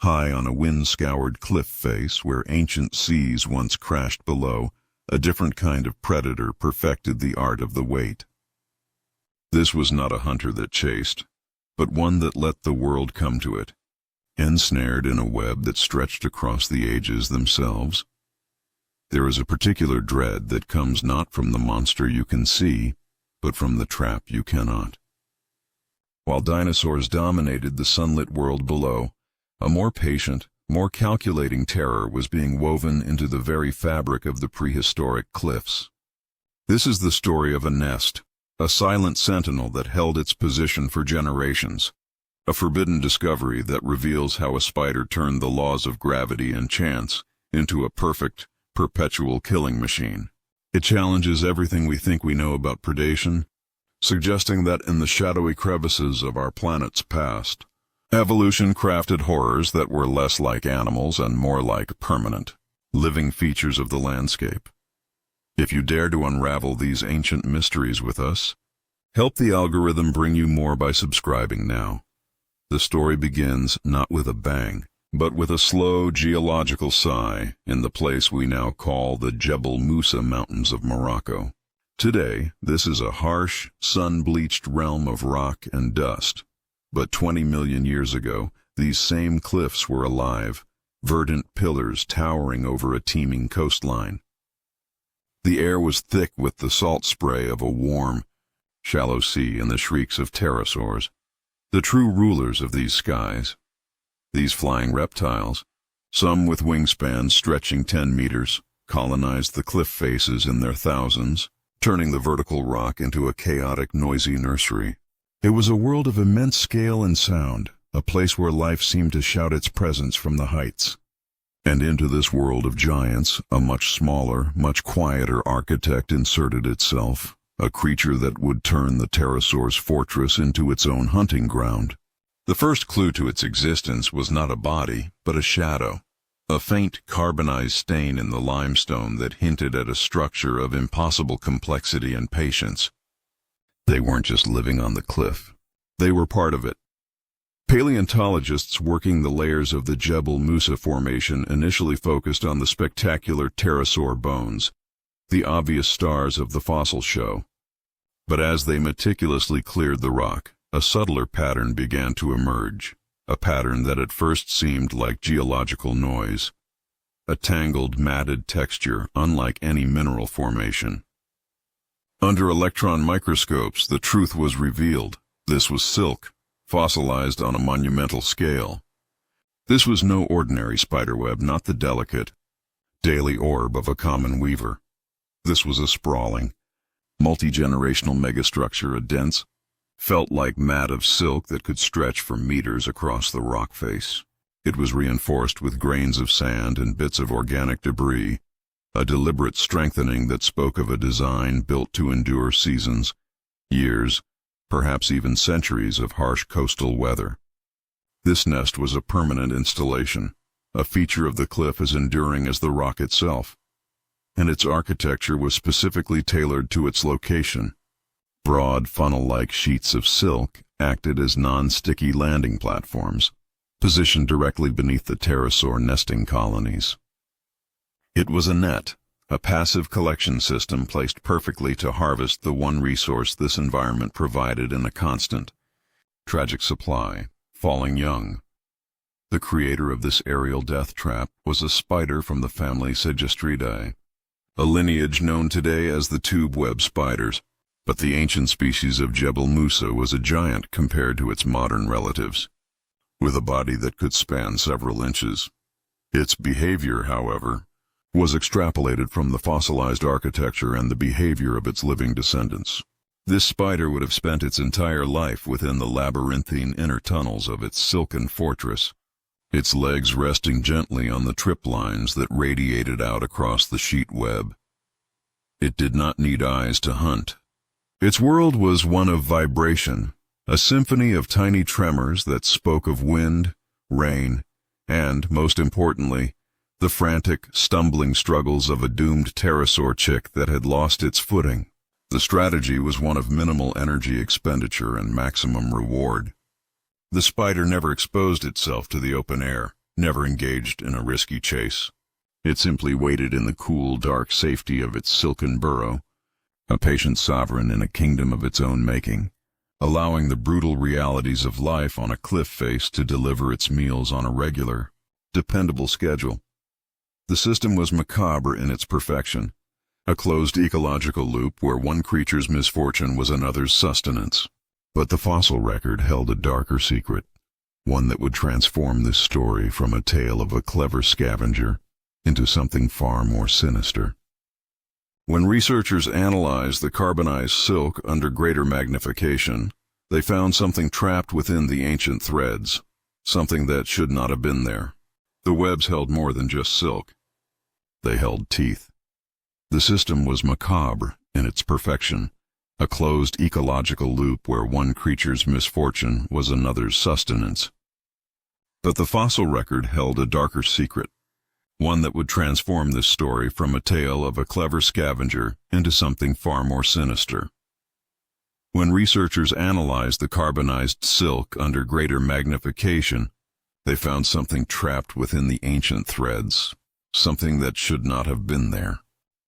high on a wind-scoured cliff face where ancient seas once crashed below, a different kind of predator perfected the art of the wait. This was not a hunter that chased, but one that let the world come to it, ensnared in a web that stretched across the ages themselves. There is a particular dread that comes not from the monster you can see, but from the trap you cannot. While dinosaurs dominated the sunlit world below, a more patient, more calculating terror was being woven into the very fabric of the prehistoric cliffs. This is the story of a nest, a silent sentinel that held its position for generations, a forbidden discovery that reveals how a spider turned the laws of gravity and chance into a perfect, perpetual killing machine. It challenges everything we think we know about predation, suggesting that in the shadowy crevices of our planet's past, evolution crafted horrors that were less like animals and more like permanent, living features of the landscape. If you dare to unravel these ancient mysteries with us, help the algorithm bring you more by subscribing now. The story begins not with a bang, but with a slow geological sigh in the place we now call the Jebel Musa Mountains of Morocco. Today, this is a harsh, sun-bleached realm of rock and dust. But 20 million years ago, these same cliffs were alive, verdant pillars towering over a teeming coastline. The air was thick with the salt spray of a warm, shallow sea and the shrieks of pterosaurs, the true rulers of these skies. These flying reptiles, some with wingspans stretching 10 meters, colonized the cliff faces in their thousands, turning the vertical rock into a chaotic, noisy nursery. It was a world of immense scale and sound, a place where life seemed to shout its presence from the heights. And into this world of giants, a much smaller, much quieter architect inserted itself, a creature that would turn the pterosaur's fortress into its own hunting ground. The first clue to its existence was not a body, but a shadow, a faint carbonized stain in the limestone that hinted at a structure of impossible complexity and patience. They weren't just living on the cliff. They were part of it. Paleontologists working the layers of the Jebel Musa Formation initially focused on the spectacular pterosaur bones, the obvious stars of the fossil show. But as they meticulously cleared the rock, a subtler pattern began to emerge, a pattern that at first seemed like geological noise, a tangled, matted texture unlike any mineral formation. Under electron microscopes, the truth was revealed. This was silk, fossilized on a monumental scale. This was no ordinary spiderweb, not the delicate, daily orb of a common weaver. This was a sprawling, multi-generational megastructure, a dense, felt-like mat of silk that could stretch for meters across the rock face. It was reinforced with grains of sand and bits of organic debris, a deliberate strengthening that spoke of a design built to endure seasons, years, perhaps even centuries of harsh coastal weather. This nest was a permanent installation, a feature of the cliff as enduring as the rock itself, and its architecture was specifically tailored to its location. Broad, funnel-like sheets of silk acted as non-sticky landing platforms, positioned directly beneath the pterosaur nesting colonies. It was a net, a passive collection system placed perfectly to harvest the one resource this environment provided in a constant, tragic supply, falling young. The creator of this aerial death trap was a spider from the family Segestridae, a lineage known today as the tube web spiders, but the ancient species of Jebel Musa was a giant compared to its modern relatives, with a body that could span several inches. Its behavior, however, was extrapolated from the fossilized architecture and the behavior of its living descendants. This spider would have spent its entire life within the labyrinthine inner tunnels of its silken fortress, its legs resting gently on the trip lines that radiated out across the sheet web. It did not need eyes to hunt. Its world was one of vibration, a symphony of tiny tremors that spoke of wind, rain, and, most importantly, the frantic, stumbling struggles of a doomed pterosaur chick that had lost its footing. The strategy was one of minimal energy expenditure and maximum reward. The spider never exposed itself to the open air, never engaged in a risky chase. It simply waited in the cool, dark safety of its silken burrow, a patient sovereign in a kingdom of its own making, allowing the brutal realities of life on a cliff face to deliver its meals on a regular, dependable schedule. The system was macabre in its perfection, a closed ecological loop where one creature's misfortune was another's sustenance. But the fossil record held a darker secret, one that would transform this story from a tale of a clever scavenger into something far more sinister. When researchers analyzed the carbonized silk under greater magnification, they found something trapped within the ancient threads, something that should not have been there. The webs held more than just silk. They held teeth. The system was macabre in its perfection, a closed ecological loop where one creature's misfortune was another's sustenance. But the fossil record held a darker secret, one that would transform this story from a tale of a clever scavenger into something far more sinister. When researchers analyzed the carbonized silk under greater magnification, they found something trapped within the ancient threads, something that should not have been there.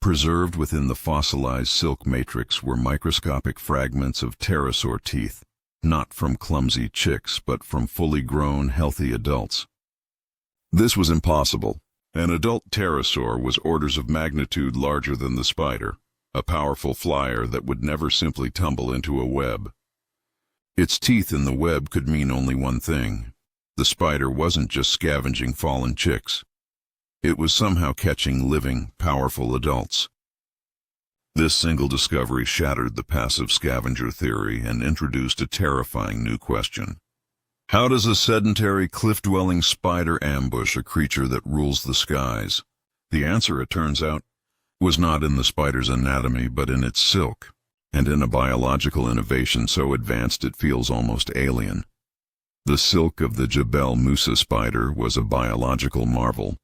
Preserved within the fossilized silk matrix were microscopic fragments of pterosaur teeth, not from clumsy chicks but from fully grown, healthy adults. This was impossible. An adult pterosaur was orders of magnitude larger than the spider, a powerful flyer that would never simply tumble into a web. Its teeth in the web could mean only one thing. The spider wasn't just scavenging fallen chicks. It was somehow catching living, powerful adults. This single discovery shattered the passive scavenger theory and introduced a terrifying new question. How does a sedentary, cliff-dwelling spider ambush a creature that rules the skies? The answer, it turns out, was not in the spider's anatomy but in its silk, and in a biological innovation so advanced it feels almost alien. The silk of the Jebel Musa spider was a biological marvel,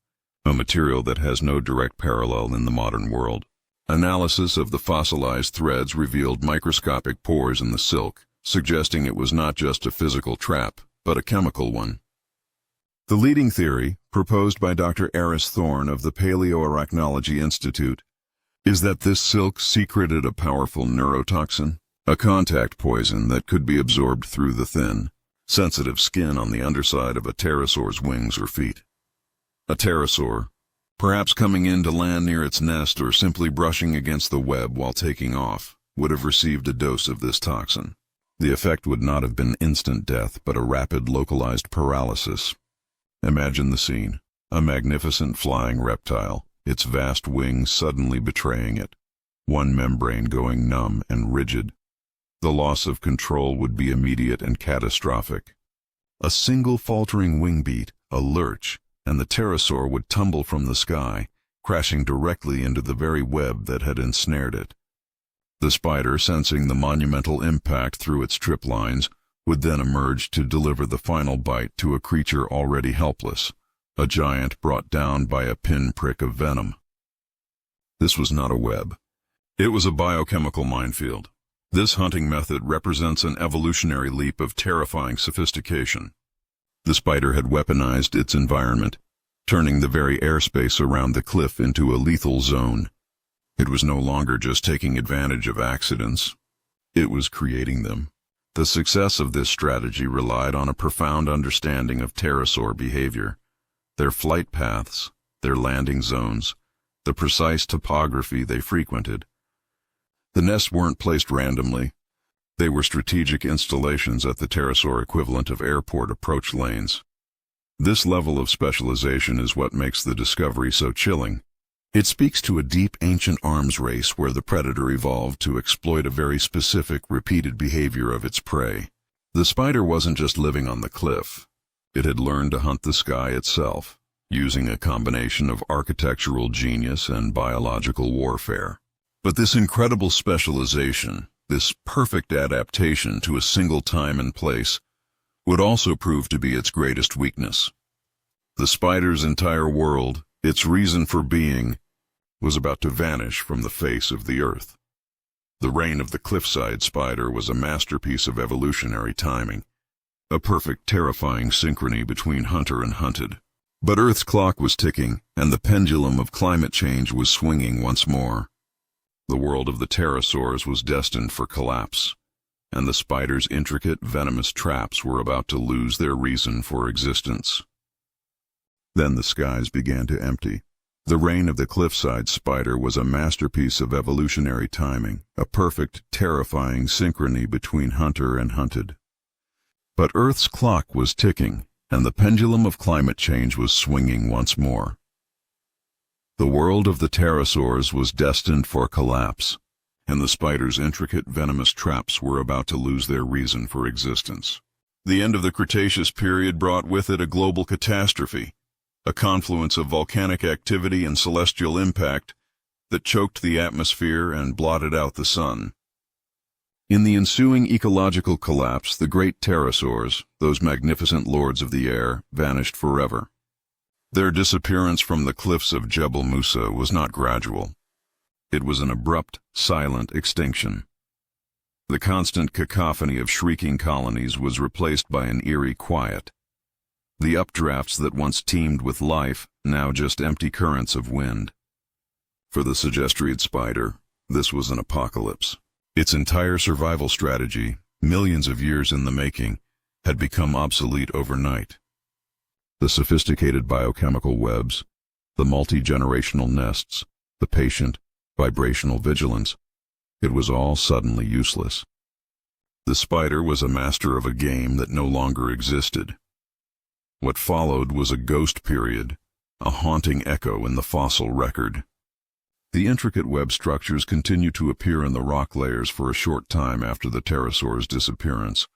a material that has no direct parallel in the modern world. Analysis of the fossilized threads revealed microscopic pores in the silk, suggesting it was not just a physical trap, but a chemical one. The leading theory, proposed by Dr. Eris Thorne of the Paleoarachnology Institute, is that this silk secreted a powerful neurotoxin, a contact poison that could be absorbed through the thin, sensitive skin on the underside of a pterosaur's wings or feet. A pterosaur, perhaps coming in to land near its nest or simply brushing against the web while taking off, would have received a dose of this toxin. The effect would not have been instant death, but a rapid, localized paralysis. Imagine the scene. A magnificent flying reptile, its vast wings suddenly betraying it, one membrane going numb and rigid. The loss of control would be immediate and catastrophic. A single faltering wing beat, a lurch, and the pterosaur would tumble from the sky, crashing directly into the very web that had ensnared it. The spider, sensing the monumental impact through its trip lines, would then emerge to deliver the final bite to a creature already helpless, a giant brought down by a pinprick of venom. This was not a web. It was a biochemical minefield. This hunting method represents an evolutionary leap of terrifying sophistication. The spider had weaponized its environment, turning the very airspace around the cliff into a lethal zone. It was no longer just taking advantage of accidents. It was creating them. The success of this strategy relied on a profound understanding of pterosaur behavior, their flight paths, their landing zones, the precise topography they frequented. The nests weren't placed randomly. They were strategic installations at the pterosaur equivalent of airport approach lanes. This level of specialization is what makes the discovery so chilling. It speaks to a deep ancient arms race where the predator evolved to exploit a very specific, repeated behavior of its prey. The spider wasn't just living on the cliff. It had learned to hunt the sky itself, using a combination of architectural genius and biological warfare. But this incredible specialization, this perfect adaptation to a single time and place, would also prove to be its greatest weakness. The spider's entire world, its reason for being, was about to vanish from the face of the earth. The reign of the cliffside spider was a masterpiece of evolutionary timing, a perfect, terrifying synchrony between hunter and hunted. But Earth's clock was ticking, and the pendulum of climate change was swinging once more. The world of the pterosaurs was destined for collapse, and the spider's intricate, venomous traps were about to lose their reason for existence. Then the skies began to empty. The reign of the cliffside spider was a masterpiece of evolutionary timing, a perfect, terrifying synchrony between hunter and hunted. But Earth's clock was ticking, and the pendulum of climate change was swinging once more. The world of the pterosaurs was destined for collapse, and the spider's intricate, venomous traps were about to lose their reason for existence. The end of the Cretaceous period brought with it a global catastrophe, a confluence of volcanic activity and celestial impact that choked the atmosphere and blotted out the sun. In the ensuing ecological collapse, the great pterosaurs, those magnificent lords of the air, vanished forever. Their disappearance from the cliffs of Jebel Musa was not gradual. It was an abrupt, silent extinction. The constant cacophony of shrieking colonies was replaced by an eerie quiet. The updrafts that once teemed with life, now just empty currents of wind. For the Suggestriid spider, this was an apocalypse. Its entire survival strategy, millions of years in the making, had become obsolete overnight. The sophisticated biochemical webs, the multi-generational nests, the patient, vibrational vigilance, it was all suddenly useless. The spider was a master of a game that no longer existed. What followed was a ghost period, a haunting echo in the fossil record. The intricate web structures continue to appear in the rock layers for a short time after the pterosaur's disappearance,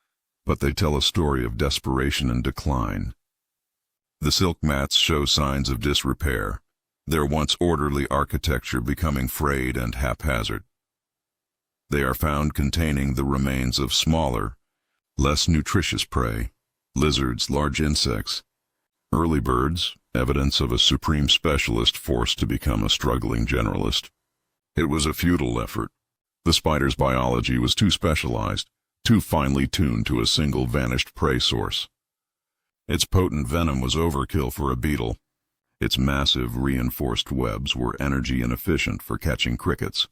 but they tell a story of desperation and decline. The silk mats show signs of disrepair, their once orderly architecture becoming frayed and haphazard. They are found containing the remains of smaller, less nutritious prey, lizards, large insects, early birds, evidence of a supreme specialist forced to become a struggling generalist. It was a futile effort. The spider's biology was too specialized, too finely tuned to a single vanished prey source. Its potent venom was overkill for a beetle. Its massive, reinforced webs were energy inefficient for catching crickets.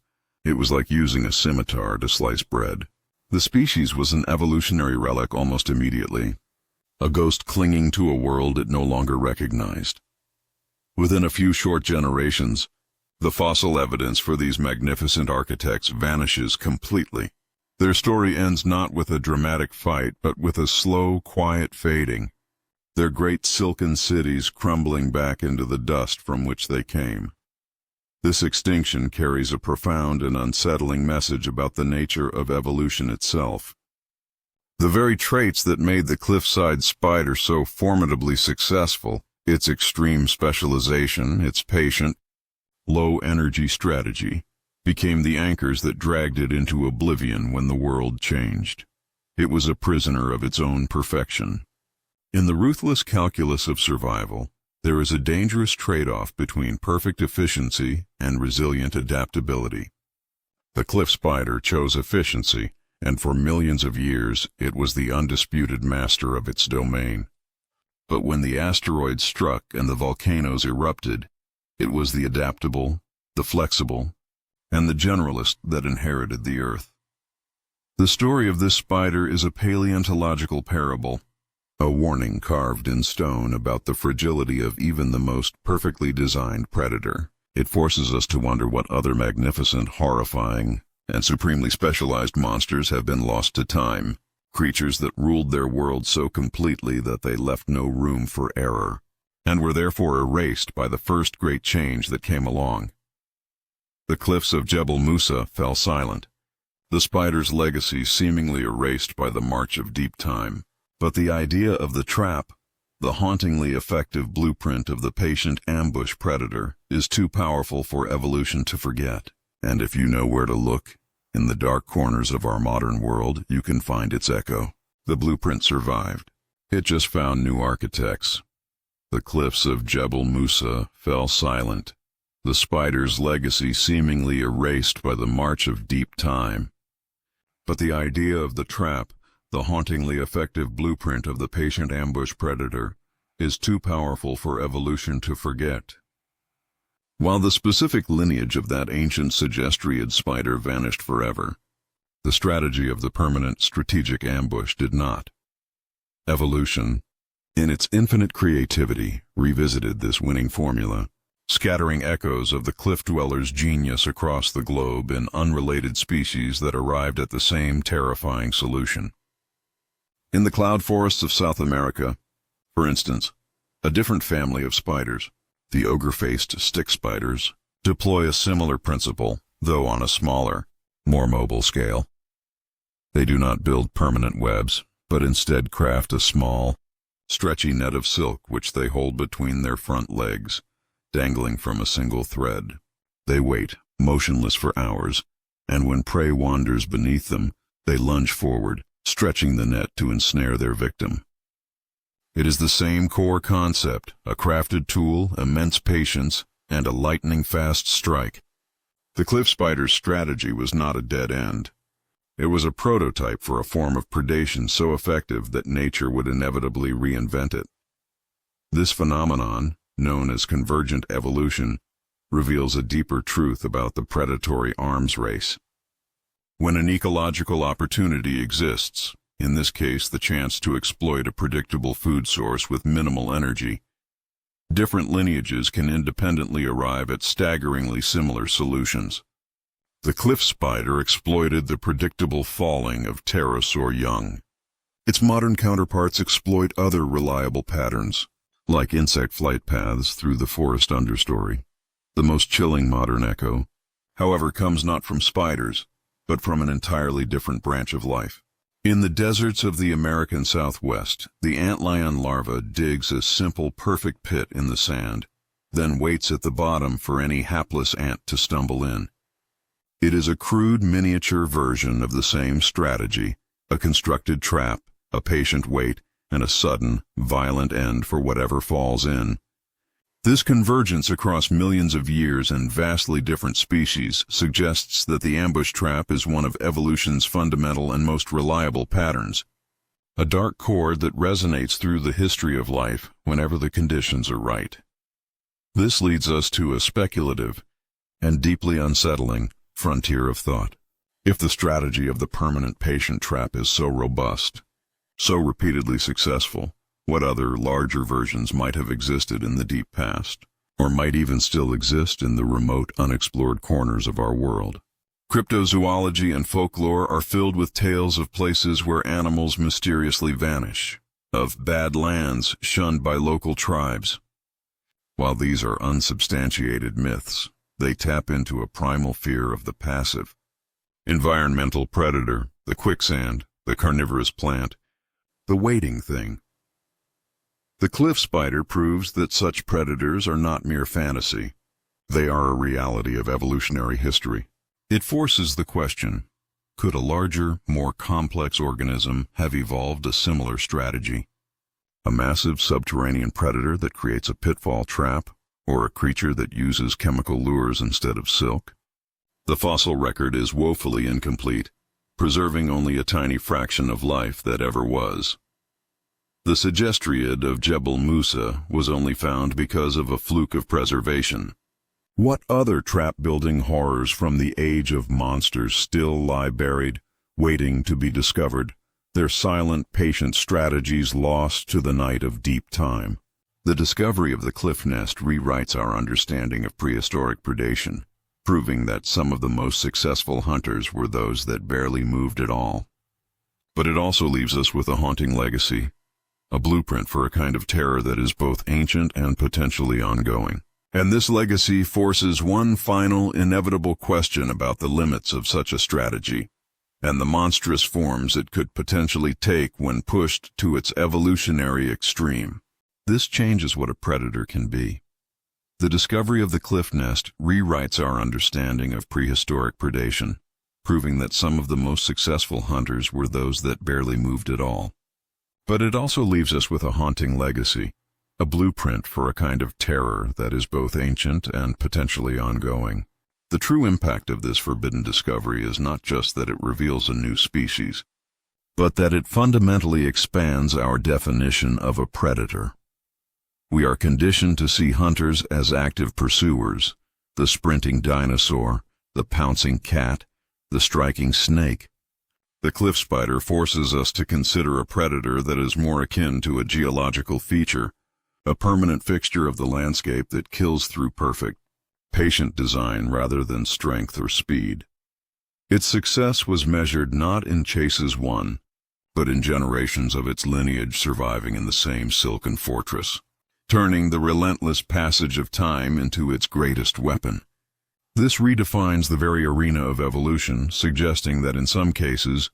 It was like using a scimitar to slice bread. The species was an evolutionary relic almost immediately, a ghost clinging to a world it no longer recognized. Within a few short generations, the fossil evidence for these magnificent architects vanishes completely. Their story ends not with a dramatic fight, but with a slow, quiet fading, their great silken cities crumbling back into the dust from which they came. This extinction carries a profound and unsettling message about the nature of evolution itself. The very traits that made the cliffside spider so formidably successful, its extreme specialization, its patient, low-energy strategy, became the anchors that dragged it into oblivion when the world changed. It was a prisoner of its own perfection. In the ruthless calculus of survival, there is a dangerous trade-off between perfect efficiency and resilient adaptability. The cliff spider chose efficiency, and for millions of years it was the undisputed master of its domain. But when the asteroids struck and the volcanoes erupted, it was the adaptable, the flexible, and the generalist that inherited the earth. The story of this spider is a paleontological parable, a warning carved in stone about the fragility of even the most perfectly designed predator. It forces us to wonder what other magnificent, horrifying, and supremely specialized monsters have been lost to time, creatures that ruled their world so completely that they left no room for error, and were therefore erased by the first great change that came along. The cliffs of Jebel Musa fell silent, the spider's legacy seemingly erased by the march of deep time. But the idea of the trap, the hauntingly effective blueprint of the patient ambush predator, is too powerful for evolution to forget. And if you know where to look, in the dark corners of our modern world, you can find its echo. The blueprint survived. It just found new architects. The cliffs of Jebel Musa fell silent, the spider's legacy seemingly erased by the march of deep time. But the idea of the trap, the hauntingly effective blueprint of the patient ambush predator, is too powerful for evolution to forget. While the specific lineage of that ancient Suggestriad spider vanished forever, the strategy of the permanent strategic ambush did not. Evolution, in its infinite creativity, revisited this winning formula, scattering echoes of the cliff dweller's genius across the globe in unrelated species that arrived at the same terrifying solution. In the cloud forests of South America, for instance, a different family of spiders, the ogre-faced stick spiders, deploy a similar principle, though on a smaller, more mobile scale. They do not build permanent webs, but instead craft a small, stretchy net of silk which they hold between their front legs, dangling from a single thread. They wait, motionless for hours, and when prey wanders beneath them, they lunge forward, stretching the net to ensnare their victim. It is the same core concept, a crafted tool, immense patience, and a lightning-fast strike. The cliff spider's strategy was not a dead end. It was a prototype for a form of predation so effective that nature would inevitably reinvent it. This phenomenon, known as convergent evolution, reveals a deeper truth about the predatory arms race. When an ecological opportunity exists, in this case the chance to exploit a predictable food source with minimal energy, different lineages can independently arrive at staggeringly similar solutions. The cliff spider exploited the predictable falling of pterosaur young. Its modern counterparts exploit other reliable patterns, like insect flight paths through the forest understory. The most chilling modern echo, however, comes not from spiders, but from an entirely different branch of life. In the deserts of the American Southwest, the antlion larva digs a simple, perfect pit in the sand, then waits at the bottom for any hapless ant to stumble in. It is a crude miniature version of the same strategy, a constructed trap, a patient wait, and a sudden, violent end for whatever falls in. This convergence across millions of years and vastly different species suggests that the ambush trap is one of evolution's fundamental and most reliable patterns, a dark chord that resonates through the history of life whenever the conditions are right. This leads us to a speculative and deeply unsettling frontier of thought. If the strategy of the permanent patient trap is so robust, so repeatedly successful, what other larger versions might have existed in the deep past, or might even still exist in the remote, unexplored corners of our world? Cryptozoology and folklore are filled with tales of places where animals mysteriously vanish, of bad lands shunned by local tribes. While these are unsubstantiated myths, they tap into a primal fear of the passive. Environmental predator, the quicksand, the carnivorous plant, the waiting thing. The cliff spider proves that such predators are not mere fantasy. They are a reality of evolutionary history. It forces the question, could a larger, more complex organism have evolved a similar strategy? A massive subterranean predator that creates a pitfall trap, or a creature that uses chemical lures instead of silk? The fossil record is woefully incomplete, preserving only a tiny fraction of life that ever was. The Suggestriad of Jebel Musa was only found because of a fluke of preservation. What other trap-building horrors from the age of monsters still lie buried, waiting to be discovered, their silent, patient strategies lost to the night of deep time? The discovery of the cliff nest rewrites our understanding of prehistoric predation, proving that some of the most successful hunters were those that barely moved at all. But it also leaves us with a haunting legacy, a blueprint for a kind of terror that is both ancient and potentially ongoing. And this legacy forces one final, inevitable question about the limits of such a strategy, and the monstrous forms it could potentially take when pushed to its evolutionary extreme. This changes what a predator can be. The discovery of the cliff nest rewrites our understanding of prehistoric predation, proving that some of the most successful hunters were those that barely moved at all. But it also leaves us with a haunting legacy, a blueprint for a kind of terror that is both ancient and potentially ongoing. The true impact of this forbidden discovery is not just that it reveals a new species, but that it fundamentally expands our definition of a predator. We are conditioned to see hunters as active pursuers, the sprinting dinosaur, the pouncing cat, the striking snake. The cliff spider forces us to consider a predator that is more akin to a geological feature, a permanent fixture of the landscape that kills through perfect, patient design rather than strength or speed. Its success was measured not in chases won, but in generations of its lineage surviving in the same silken fortress, turning the relentless passage of time into its greatest weapon. This redefines the very arena of evolution, suggesting that in some cases,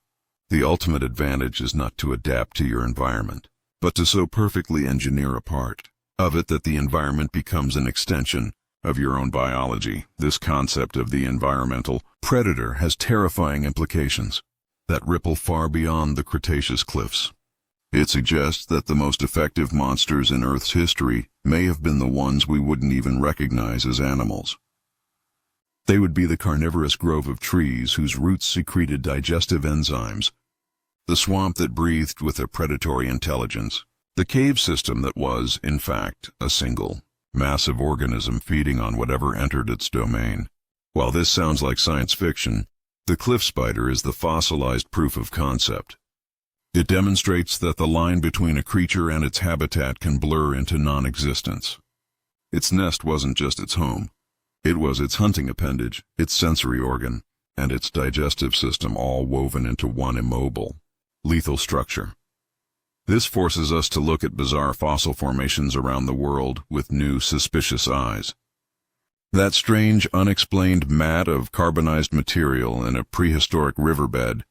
the ultimate advantage is not to adapt to your environment, but to so perfectly engineer a part of it that the environment becomes an extension of your own biology. This concept of the environmental predator has terrifying implications that ripple far beyond the Cretaceous cliffs. It suggests that the most effective monsters in Earth's history may have been the ones we wouldn't even recognize as animals. They would be the carnivorous grove of trees whose roots secreted digestive enzymes, the swamp that breathed with a predatory intelligence, the cave system that was, in fact, a single, massive organism feeding on whatever entered its domain. While this sounds like science fiction, the cliff spider is the fossilized proof of concept. It demonstrates that the line between a creature and its habitat can blur into non-existence. Its nest wasn't just its home. It was its hunting appendage, its sensory organ, and its digestive system all woven into one immobile, lethal structure. This forces us to look at bizarre fossil formations around the world with new, suspicious eyes. That strange, unexplained mat of carbonized material in a prehistoric riverbed,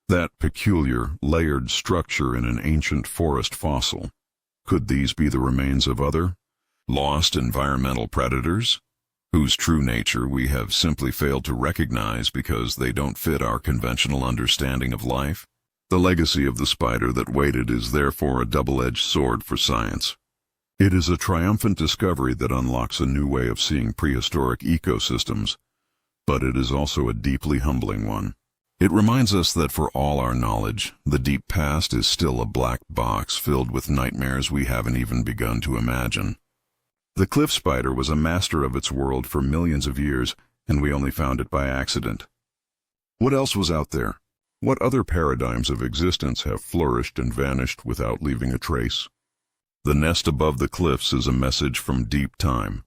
that peculiar, layered structure in an ancient forest fossil. Could these be the remains of other, lost environmental predators, whose true nature we have simply failed to recognize because they don't fit our conventional understanding of life? The legacy of the spider that waited is therefore a double-edged sword for science. It is a triumphant discovery that unlocks a new way of seeing prehistoric ecosystems, but it is also a deeply humbling one. It reminds us that for all our knowledge, the deep past is still a black box filled with nightmares we haven't even begun to imagine. The cliff spider was a master of its world for millions of years, and we only found it by accident. What else was out there? What other paradigms of existence have flourished and vanished without leaving a trace? The nest above the cliffs is a message from deep time,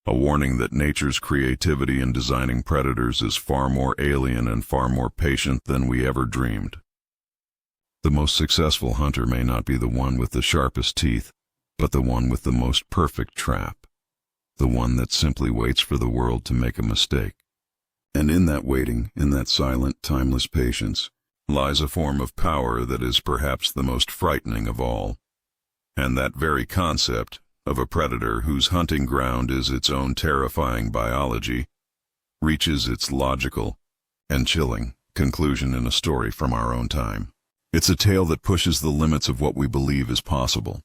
a warning that nature's creativity in designing predators is far more alien and far more patient than we ever dreamed. The most successful hunter may not be the one with the sharpest teeth, but the one with the most perfect trap, the one that simply waits for the world to make a mistake. And in that waiting, in that silent, timeless patience, lies a form of power that is perhaps the most frightening of all. And that very concept of a predator whose hunting ground is its own terrifying biology reaches its logical and chilling conclusion in a story from our own time. It's a tale that pushes the limits of what we believe is possible,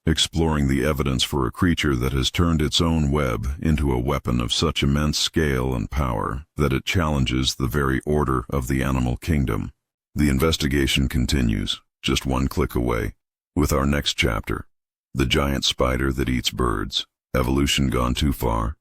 exploring the evidence for a creature that has turned its own web into a weapon of such immense scale and power that it challenges the very order of the animal kingdom. The investigation continues, just one click away, with our next chapter, The Giant Spider That Eats Birds, Evolution Gone Too Far?